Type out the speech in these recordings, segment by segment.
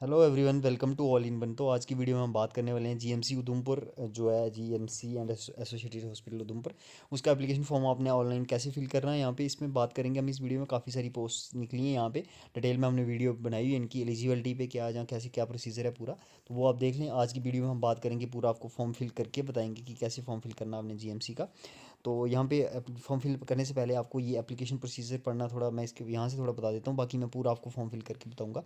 Hello everyone, welcome to all in one. तो आज की वीडियो में हम बात करने वाले हैं जीएमसी उधमपुर, जो है GMC and associated hospital Udhampur, उसका एप्लीकेशन फॉर्म आपने ऑनलाइन कैसे फिल करना है। यहाँ पे इसमें बात करेंगे हम। इस वीडियो में काफ़ी सारी पोस्ट निकली हैं, यहाँ पे डिटेल में हमने वीडियो बनाई हुई है इनकी एलिजिबिलिटी पे, क्या जहाँ कैसे क्या प्रोसीजर है पूरा। तो वो आप देख लें। आज की वीडियो में हम बात करेंगे, पूरा आपको फॉर्म फिल करके बताएंगे कि कैसे फॉर्म फिल करना आपने जीएमसी का। तो यहाँ पे फॉर्म फिल करने से पहले आपको ये एप्लीकेशन प्रोसीजर पढ़ना, थोड़ा मैं इसके यहाँ से थोड़ा बता देता हूँ, बाकी मैं पूरा आपको फॉर्म फिल करके बताऊँगा।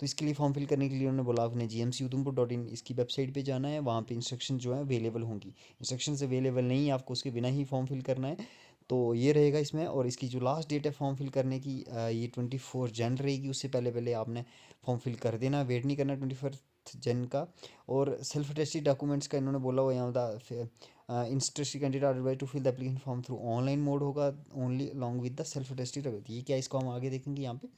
तो इसके लिए फॉर्म फिल करने के लिए उन्होंने बोला आपने gmcudumpur.in इसकी वेबसाइट पे जाना है। वहाँ पे इंस्ट्रक्शन जो है अवेलेबल होंगी। इंस्ट्रक्शन अवेलेबल नहीं है, आपको उसके बिना ही फॉर्म फिल करना है। तो ये रहेगा इसमें। और इसकी जो लास्ट डेट है फॉर्म फिल करने की, ये 24 जन रहेगी। उससे पहले पहले आपने फॉर्म फिल कर देना, वेट नहीं करना 24 जन का। और सेल्फ अटेस्टेड डॉक्यूमेंट्स का इन्होंने बोला हुआ यहाँ interested candidate are advise to fill the application form through online mode होगा only along with the self attested. ये क्या, इसको हम आगे देखेंगे यहाँ पे।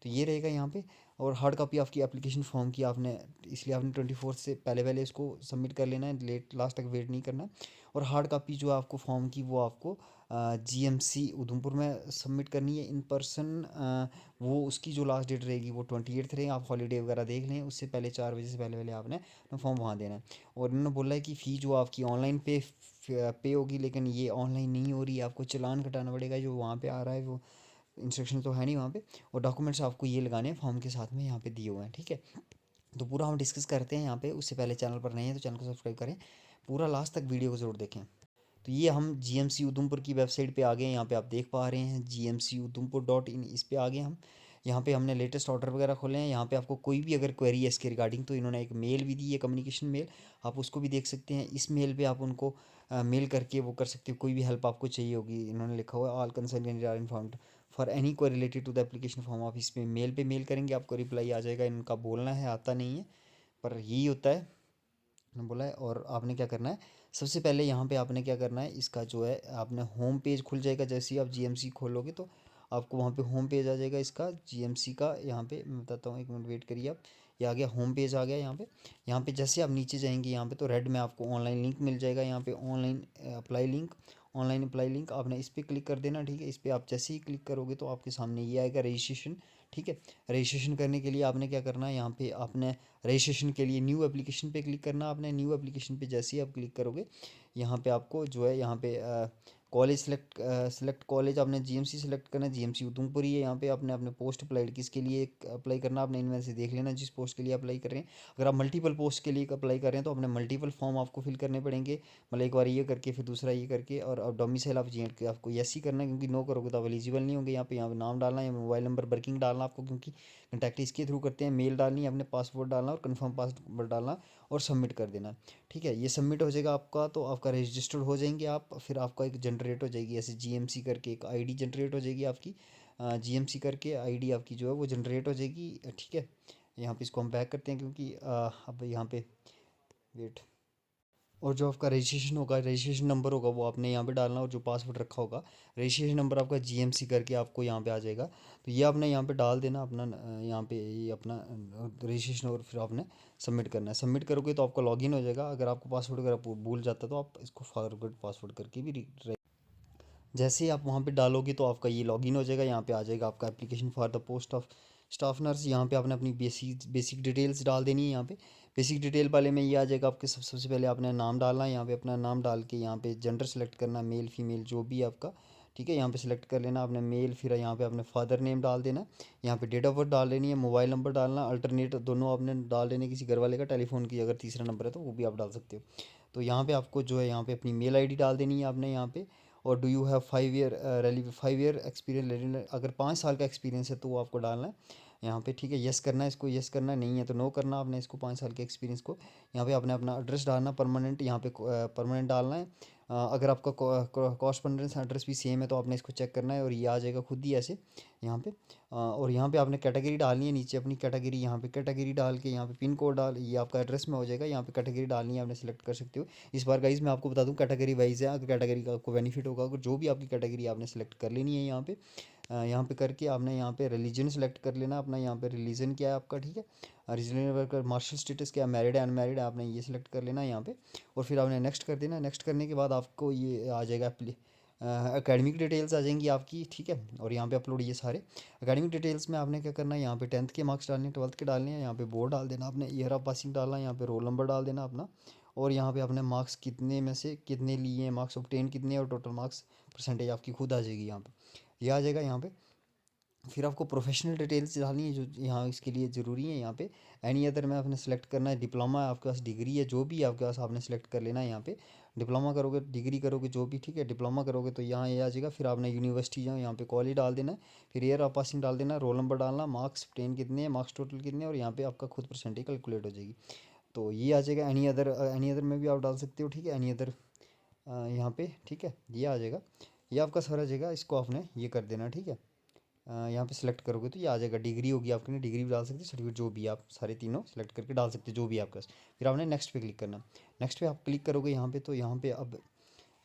तो ये रहेगा यहाँ पे। और हार्ड कॉपी आपकी एप्लीकेशन फॉर्म की आपने, इसलिए आपने 24 से पहले पहले इसको सबमिट कर लेना है, लेट लास्ट तक वेट नहीं करना। और हार्ड कॉपी जो है आपको फॉर्म की, वो आपको जीएमसी उधमपुर में सबमिट करनी है इन पर्सन। वो उसकी जो लास्ट डेट रहेगी वो 28 रहेगी। आप हॉलीडे वगैरह देख लें, उससे पहले 4 बजे से पहले पहले आपने अपना फॉर्म वहाँ देना है। और इन्होंने बोला है कि फ़ी जो आपकी ऑनलाइन पे होगी, लेकिन ये ऑनलाइन नहीं हो रही है, आपको चालान कटाना पड़ेगा जो वहाँ पे आ रहा है। वो इंस्ट्रक्शन तो है नहीं वहाँ पे। और डॉक्यूमेंट्स आपको ये लगाने हैं फॉर्म के साथ में, यहाँ पे दिए हुए हैं, ठीक है। तो पूरा हम डिस्कस करते हैं यहाँ पे। उससे पहले चैनल पर नए हैं तो चैनल को सब्सक्राइब करें, पूरा लास्ट तक वीडियो को ज़रूर देखें। तो ये हम जीएमसी उधमपुर की वेबसाइट पे आ गए हैं। यहाँ पे आप देख पा रहे हैं gmcudumpur.in, इस पे आ गए हम। यहाँ पे हमने लेटेस्ट ऑर्डर वगैरह खोले हैं। यहाँ पे आपको कोई भी अगर क्वेरी है इसके रिगार्डिंग, तो इन्होंने एक मेल भी दी है, कम्युनिकेशन मेल। आप उसको भी देख सकते हैं। इस मेल पे आप उनको मेल करके वो कर सकते हो, कोई भी हेल्प आपको चाहिए होगी। इन्होंने लिखा हुआ है all concern candidate are informed for any query related to the application form. आप इस पे मेल करेंगे, आपको रिप्लाई आ जाएगा। इनका बोलना है, आता नहीं है, पर यही होता है, उन्होंने बोला है। और आपने क्या करना है, सबसे पहले यहाँ पे आपने क्या करना है, इसका जो है आपने होम पेज खुल जाएगा जैसे ही आप जीएमसी खोलोगे। तो आपको वहाँ पे होम पेज आ जाएगा इसका जीएमसी का। यहाँ पे मैं बताता हूँ, एक मिनट वेट करिए आप। ये आ गया, होम पेज आ गया यहाँ पे। यहाँ पे जैसे आप नीचे जाएंगे, यहाँ पे तो रेड में आपको ऑनलाइन लिंक मिल जाएगा। यहाँ पे ऑनलाइन अप्लाई लिंक आपने इस पर क्लिक कर देना, ठीक है। इस पर आप जैसे ही क्लिक करोगे तो आपके सामने ये आएगा रजिस्ट्रेशन, ठीक है। रजिस्ट्रेशन करने के लिए आपने क्या करना है, यहाँ पे आपने रजिस्ट्रेशन के लिए न्यू एप्लीकेशन पे क्लिक करना। आपने न्यू एप्लीकेशन पे जैसे ही आप क्लिक करोगे, यहाँ पे आपको जो है, यहाँ पे कॉलेज सेलेक्ट कॉलेज आपने जीएमसी सेलेक्ट करना है। जीएमसी उधमपुर ही है। यहाँ पे आपने अपने पोस्ट अप्लाइड किसके लिए अप्लाई करना, आपने इनमें से देख लेना जिस पोस्ट के लिए अप्लाई कर रहे हैं। अगर आप मल्टीपल पोस्ट के लिए अप्लाई कर रहे हैं तो अपने मल्टीपल फॉर्म आपको फिल करने पड़ेंगे। मतलब एक बार ये करके फिर दूसरा ये करके। और अब डोमिसाइल आप जी के आपको यस ही करना है, क्योंकि नो करोगे तो आप एलिजिबल नहीं होंगे। यहाँ पे नाम डालना है, मोबाइल नंबर वर्किंग डालना आपको, क्योंकि कंटैक्ट इसके थ्रू करते हैं। मेल डालनी है, अपने पासवर्ड डालना और कंफर्म पासवर्ड डालना और सबमिट कर देना, ठीक है। ये सबमिट हो जाएगा आपका, तो आपका रजिस्टर्ड हो जाएंगे आप। फिर आपका एक जनरेट हो जाएगी ऐसे जीएमसी करके एक आईडी जनरेट हो जाएगी आपकी। जीएमसी करके आईडी आपकी जो है वो जनरेट हो जाएगी, ठीक है। यहाँ पे इसको हम बैक करते हैं, क्योंकि अब यहाँ पे वेट। और जो आपका रजिस्ट्रेशन होगा, रजिस्ट्रेशन नंबर होगा, वो आपने यहाँ पे डालना। और जो पासवर्ड रखा होगा, रजिस्ट्रेशन नंबर आपका जीएमसी करके आपको यहाँ पे आ जाएगा। तो ये आपने यहाँ पे डाल देना अपना, यहाँ पे ये अपना रजिस्ट्रेशन। और फिर आपने सबमिट करना है। सबमिट करोगे तो आपका लॉगिन हो जाएगा। अगर आपको पासवर्ड अगर आप भूल जाता तो आप इसको फॉरगेट पासवर्ड करके भी जैसे ही आप वहाँ पे डालोगे तो आपका ये लॉगिन हो जाएगा। यहाँ पे आ जाएगा आपका application for the post of staff nurse. यहाँ पे आपने अपनी बेसिक डिटेल्स डाल देनी है। यहाँ पे बेसिक डिटेल वाले में ये आ जाएगा आपके, सबसे पहले आपने नाम डालना है। यहाँ पे अपना नाम डाल के यहाँ पे जेंडर सेलेक्ट करना, मेल फीमेल जो भी आपका, ठीक है। यहाँ पे सेलेक्ट कर लेना आपने मेल। फिर यहाँ पे आपने फादर नेम डाल देना। यहाँ पे डेट ऑफ बर्थ डाल देनी है, मोबाइल नंबर डालना, अल्टरनेट दोनों आपने डाल देने, किसी घर वाले का टेलीफोन की अगर तीसरा नंबर है तो वो भी आप डाल सकते हो। तो यहाँ पे आपको जो है, यहाँ पे अपनी मेल आईडी डाल देनी है आपने यहाँ पे। और do you have 5 year experience, अगर 5 साल का एक्सपीरियंस है तो वो आपको डालना है यहाँ पे, ठीक है। यस करना है इसको, यस करना है, नहीं है तो नो करना आपने इसको 5 साल के एक्सपीरियंस को। यहाँ पे आपने अपना एड्रेस डालना परमानेंट, यहाँ पे परमानेंट डालना है। अगर आपका कॉरस्पॉन्डेंस एड्रेस भी सेम है तो आपने इसको चेक करना है, और ये आ जाएगा खुद ही ऐसे यहाँ पे। और यहाँ पे आपने कैटेगरी डालनी है नीचे अपनी कैटेगरी। यहाँ पे कैटेगरी डाल के यहाँ पे पिन कोड डाल, ये आपका एड्रेस में हो जाएगा। यहाँ पे कैटेगरी डालनी है, आपने सेलेक्ट कर सकते हो। इस बार गाइज मैं आपको बता दूं, कैटेगरी वाइज है। अगर कैटेगरी का आपको बेनिफिट होगा, अगर जो भी आपकी कैटेगरी आपने सेलेक्ट कर लेनी है यहाँ पे। यहाँ पे करके आपने यहाँ पे रिलीजन सेलेक्ट कर लेना अपना। यहाँ पे रिलीजन क्या है आपका, ठीक है। रिलीजन वर्कर मार्शल स्टेटस क्या, मैरिड है अनमैरिड है, आपने ये सेलेक्ट कर लेना यहाँ पे। और फिर आपने नेक्स्ट कर देना। नेक्स्ट करने के बाद आपको ये आ जाएगा एकेडमिक डिटेल्स आ जाएंगी आपकी, ठीक है। और यहाँ पे अपलोड ये सारे एकेडमिक डिटेल्स में आपने क्या करना है, यहाँ पे 10th के मार्क्स डालने हैं, 12th के डालने हैं, यहाँ पे बोर्ड डाल देना आपने, ईयर ऑफ पासिंग डालना है, यहाँ पे रोल नंबर डाल देना अपना, और यहाँ पे आपने मार्क्स कितने में से कितने लिए हैं, मार्क्स ऑब्टेन कितने, और टोटल मार्क्स परसेंटेज आपकी खुद आ जाएगी यहाँ पे, ये आ जाएगा यहाँ पे। फिर आपको प्रोफेशनल डिटेल्स डालनी है जो यहाँ इसके लिए ज़रूरी है। यहाँ पे एनी अदर में आपने सेलेक्ट करना है, डिप्लोमा है आपके पास, डिग्री है, जो भी आपके पास आपने सेलेक्ट कर लेना है यहाँ पे। डिप्लोमा करोगे, डिग्री करोगे, जो भी, ठीक है। डिप्लोमा करोगे तो यहाँ ये आ जाएगा। फिर आपने यूनिवर्सिटी जहाँ यहाँ पे कॉलेज डाल देना है, फिर ईयर ऑफ पासिंग डाल देना, रोल नंबर डालना, मार्क्स 10 कितने हैं, मार्क्स टोटल कितने हैं, और यहाँ पे आपका खुद परसेंटेज कैलकुलेट हो जाएगी। तो ये आ जाएगा। एनी अदर में भी आप डाल सकते हो, ठीक है। एनी अदर यहाँ पे, ठीक है, ये आ जाएगा। ये आपका सारा जगह, इसको आपने ये कर देना, ठीक है। यहाँ पे सिलेक्ट करोगे तो ये आ जाएगा। डिग्री होगी आपकी, ना डिग्री भी डाल सकते हो, सर्टिफिकेट जो भी, आप सारे तीनों सेलेक्ट करके डाल सकते हो जो भी आपके पास। फिर आपने नेक्स्ट पे क्लिक करना। नेक्स्ट पे आप क्लिक करोगे यहाँ पे, तो यहाँ पे अब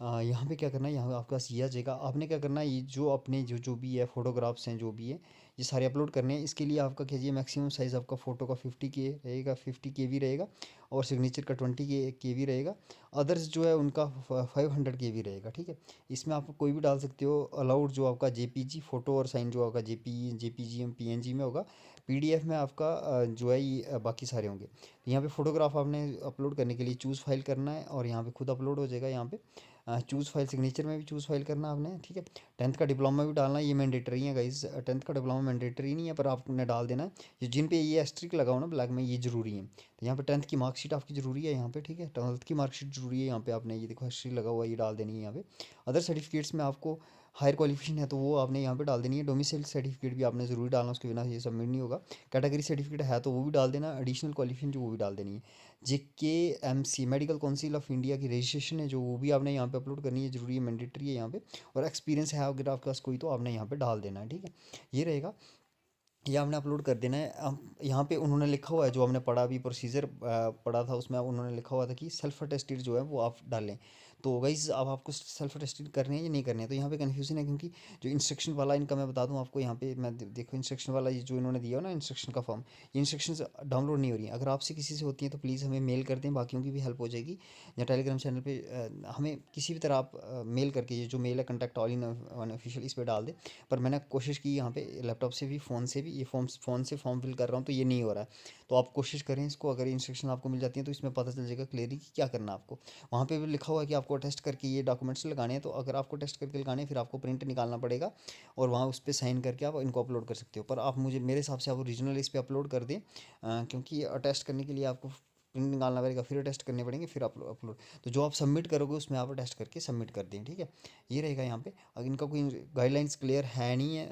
यहाँ पे क्या करना है, यहाँ आपके पास ये आ जाएगा। आपने क्या करना है, ये जो अपने जो जो भी है फोटोग्राफ्स हैं, जो भी है, ये सारे अपलोड करने हैं। इसके लिए आपका क्या चाहिए, मैक्सिमम साइज़ आपका फ़ोटो का 50K रहेगा, 50 KB रहेगा, और सिग्नेचर का 20 KB रहेगा। अदर्स जो है उनका 500 KB रहेगा, ठीक है। इसमें आप कोई भी डाल सकते हो। अलाउड जो आपका JPG फ़ोटो और साइन जो आपका JPG में, PNG में होगा। PDF में आपका जो है ये बाकी सारे होंगे। तो यहाँ पे फ़ोटोग्राफ आपने अपलोड करने के लिए चूज़ फाइल करना है, और यहाँ पे खुद अपलोड हो जाएगा। यहाँ पे चूज़ फाइल, सिग्नेचर में भी चूज़ फाइल करना आपने, ठीक है। 10th का डिप्लोमा भी डालना, ये मैंडेटरी है गाइस। 10th का डिप्लोमा मैंडेटरी नहीं है, पर आपने डाल देना है। ये जिन पे ये एस्ट्रिक लगा हो ना ब्लैक में, ये ज़रूरी है। तो यहाँ पे 10th की मार्कशीट आपकी ज़रूरी है यहाँ पे, ठीक है। 12th की मार्कशीट ज़रूरी है यहाँ पे, आपने ये देखो हिस्ट्री लगा हुआ है, ये डाल देनी है यहाँ पे। अदर सर्टिफिकेट्स में आपको हायर क्वालिफिकेशन है तो वो आपने यहाँ पे डाल देनी है। डोमिसाइल सर्टिफिकेट भी आपने ज़रूरी डालना, उसके बिना ये सबमिट नहीं होगा। कैटेगरी सर्टिफिकेट है तो वो भी डाल देना। एडिशनल क्वालिफिकेशन जो वो भी डाल देनी है। JKMC medical council of India की रजिस्ट्रेशन है जो, वो भी आपने यहाँ पे अपलोड करनी है, ज़रूरी है, मैंडेटरी है यहाँ पे। और एक्सपीरियंस है अगर आपके पास कोई, तो आपने यहाँ पे डाल देना है, ठीक है। ये रहेगा, ये आपने अपलोड कर देना है। अब यहाँ पे उन्होंने लिखा हुआ है, जो हमने पढ़ा अभी प्रोसीजर पढ़ा था, उसमें उन्होंने लिखा हुआ था कि सेल्फ अटेस्टेड जो है वो आप डालें। तो गाइस अब आपको सेल्फ अटेस्टेड करने हैं या नहीं करने हैं, तो यहाँ पे कन्फ्यूजन है, क्योंकि जो इंस्ट्रक्शन वाला इनका मैं बता दूँ आपको, यहाँ पे मैं देखो इंस्ट्रक्शन वाला ये जो इन्होंने दिया हो ना इंस्ट्रक्शन का फॉर्म, ये इंस्ट्रक्शंस डाउनलोड नहीं हो रही हैं। अगर आपसे किसी से होती हैं तो प्लीज़ हमें मेल कर दें, बाकियों की भी हेल्प हो जाएगी। या टेलीग्राम चैनल पे हमें किसी भी तरह आप मेल करके, ये जो मेल है कंटैक्ट ऑल इन ऑफिशियल, इस पर डाल दें। पर मैंने कोशिश की यहाँ पे लैपटॉप से भी, फ़ोन से भी, ये फ़ोन से फॉर्म फिल कर रहा हूँ तो ये नहीं हो रहा है। तो आप कोशिश करें इसको, अगर इंस्ट्रक्शन आपको मिल जाती है तो इसमें पता चल जाएगा क्लियरली कि क्या करना है आपको। वहाँ पे भी लिखा हुआ है कि आपको टेस्ट करके ये डॉक्यूमेंट्स लगाने हैं, तो अगर आपको टेस्ट करके लगाने हैं फिर आपको प्रिंट निकालना पड़ेगा, और वहाँ उस पर साइन करके आप इनको अपलोड कर सकते हो। पर आप मुझे, मेरे हिसाब से आप ओरिजिनल इस पर अपलोड कर दें, क्योंकि टेस्ट करने के लिए आपको प्रिंट निकालना पड़ेगा, फिर टेस्ट करने पड़ेंगे, फिर अपलोड। तो जो आप सबमिट करोगे उसमें आप टेस्ट करके सबमिट कर दें, ठीक है। ये रहेगा यहाँ पे। अगर इनका कोई गाइडलाइंस क्लियर है नहीं है,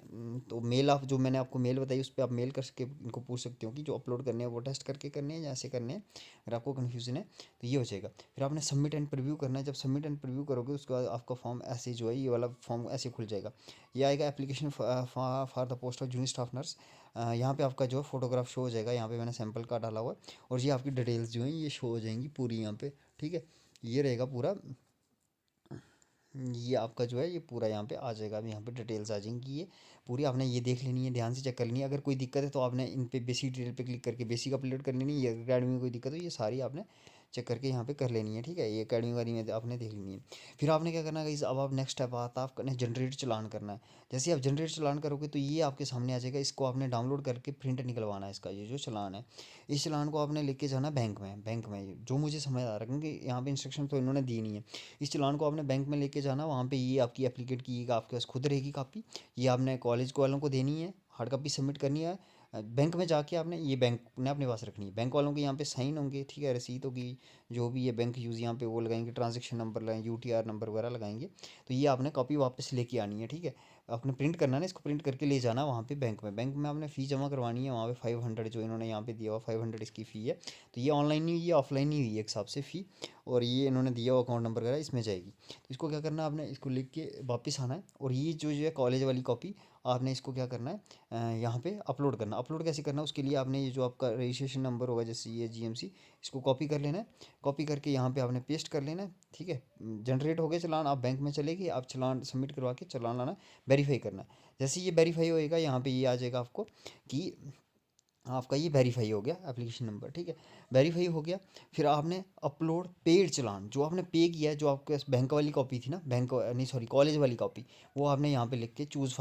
तो मेल, आप जो मैंने आपको मेल बताई उस पर आप मेल कर सके इनको पूछ सकते हो कि जो अपलोड करने हैं वो टेस्ट करके करने हैं या ऐसे करने हैं। अगर आपको कन्फ्यूजन है तो ये हो जाएगा। फिर आपने सबमिट एंड प्रीव्यू करना है। जब सबमिट एंड प्रीव्यू करोगे उसके बाद आपका फॉर्म ऐसे जो है, ये वाला फॉर्म ऐसे खुल जाएगा। ये आएगा application for the post of junior staff nurse. यहाँ पे आपका जो फोटोग्राफ शो हो जाएगा, यहाँ पे मैंने सैंपल का डाला हुआ है, और ये आपकी डिटेल्स जो हैं ये शो हो जाएंगी पूरी यहाँ पे, ठीक है। ये रहेगा पूरा, ये आपका जो है ये पूरा यहाँ पे आ जाएगा। अब यहाँ पे डिटेल्स आ जाएंगी ये पूरी, आपने ये देख लेनी है, ध्यान से चेक कर लेनी है। अगर कोई दिक्कत है तो आपने इन पे बेसिक डिटेल पे क्लिक करके बेसिक अपलोड कर लेनी है। ये अकेडमी में कोई दिक्कत हो, ये सारी आपने चेक करके यहाँ पे कर लेनी है, ठीक है। ये अकेडमी वाली में आपने देख लेनी है। फिर आपने क्या करना है गाइस, अब आप नेक्स्ट स्टेप आता है आपका जनरेट चलान करना है। जैसे आप जनरेट चलान करोगे तो ये आपके सामने आ जाएगा। इसको आपने डाउनलोड करके प्रिंट निकलवाना है, इसका ये जो चलान है, इस चलान को आपने लेके जाना बैंक में जो मुझे समझ आ रहा है, क्योंकि यहाँ पे इंस्ट्रक्शन तो इन्होंने दी नहीं है। इस चलान को आपने बैंक में लेके जाना, वहाँ पे ये आपकी एप्लीकेट की आपके पास खुद रहेगी कापी, ये आपने कॉलेज वालों को देनी है, हार्ड कॉपी सबमिट करनी है। बैंक में जाके आपने, ये बैंक ने अपने पास रखनी है, बैंक वालों के यहाँ पे साइन होंगे, ठीक है, रसीद होगी, जो भी ये बैंक यूज़ यहाँ पे वो लगाएंगे, ट्रांजेक्शन नंबर लगाएंगे, UTR नंबर वगैरह लगाएंगे। तो ये आपने कॉपी वापस लेके आनी है, ठीक है। आपने प्रिंट करना है ना, इसको प्रिंट करके ले जाना वहाँ पे बैंक में आपने फ़ी जमा करवानी है। वहाँ पे 500 जो इन्होंने यहाँ पे दिया हुआ 500 इसकी फ़ी है। तो ये ऑनलाइन नहीं हुई, ये ऑफलाइन नहीं हुई है एक हिसाब से फ़ी, और ये इन्होंने दिया हुआ अकाउंट नंबर वगैरह इसमें जाएगी। तो इसको क्या करना है, आपने इसको लिख के वापस आना है, और ये जो है कॉलेज वाली कॉपी आपने इसको क्या करना है, यहाँ पे अपलोड करना। अपलोड कैसे करना है, उसके लिए आपने ये जो आपका रजिस्ट्रेशन नंबर होगा, जैसे ये GMC, इसको कॉपी कर लेना है। कॉपी करके यहाँ पे आपने पेस्ट कर लेना है, ठीक है। जनरेट हो गया चलान, आप बैंक में चले गए, आप चलान सबमिट करवा के चलान लाना, वेरीफाई करना है। जैसे ये वेरीफाई होएगा, यहाँ पे ये आ जाएगा आपको कि आपका ये वेरीफाई हो गया एप्लीकेशन नंबर, ठीक है। वेरीफाई हो गया, फिर आपने अपलोड पेड चलान, जो आपने पे किया है, जो आपके पास बैंक वाली कॉपी थी ना, बैंक नहीं सॉरी कॉलेज वाली कॉपी, वो आपने यहाँ पे लिख के चूज़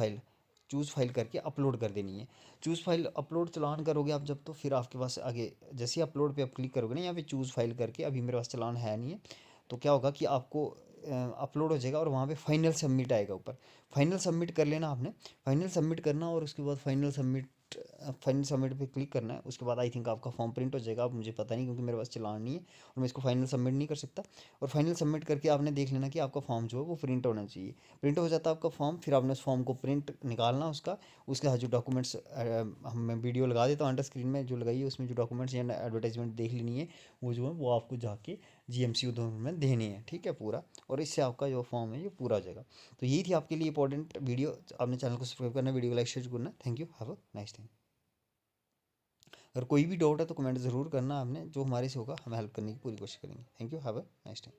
फाइल करके अपलोड कर देनी है। चूज़ फाइल अपलोड चलान करोगे आप जब, तो फिर आपके पास आगे जैसे ही अपलोड पे आप क्लिक करोगे ना, यहाँ पे चूज़ फाइल करके, अभी मेरे पास चलान है नहीं है, तो क्या होगा कि आपको अपलोड हो जाएगा और वहाँ पे फाइनल सबमिट आएगा ऊपर। फाइनल सबमिट कर लेना आपने, फाइनल सबमिट करना, और उसके बाद फाइनल सबमिट पे क्लिक करना है। उसके बाद आई थिंक आपका फॉर्म प्रिंट हो जाएगा, अब मुझे पता नहीं क्योंकि मेरे पास चलान नहीं है और मैं इसको फाइनल सबमिट नहीं कर सकता। और फाइनल सबमिट करके आपने देख लेना कि आपका फॉर्म जो है वो प्रिंट होना चाहिए। प्रिंट हो जाता है आपका फॉर्म, फिर आपने उस फॉर्म को प्रिंट निकालना उसका, उसके साथ जो डॉक्यूमेंट्स, हम मैं वीडियो लगा देता हूँ अंडर स्क्रीन में जो लगाई है, उसमें जो डॉक्यूमेंट्स या एडवर्टाइजमेंट देख लेनी है, वो जो है वो आपको जाके जीएमसी उधमपुर में देनी है, ठीक है पूरा। और इससे आपका जो फॉर्म है ये पूरा हो जाएगा। तो यही थी आपके लिए इंपॉर्टेंट वीडियो। आपने चैनल को सब्सक्राइब करना, वीडियो को लाइक शेयर करना। Thank you, have a nice time. अगर कोई भी डाउट है तो कमेंट ज़रूर करना, आपने जो हमारे से होगा हम हेल्प करने की पूरी कोशिश करेंगे। Thank you, have a nice time.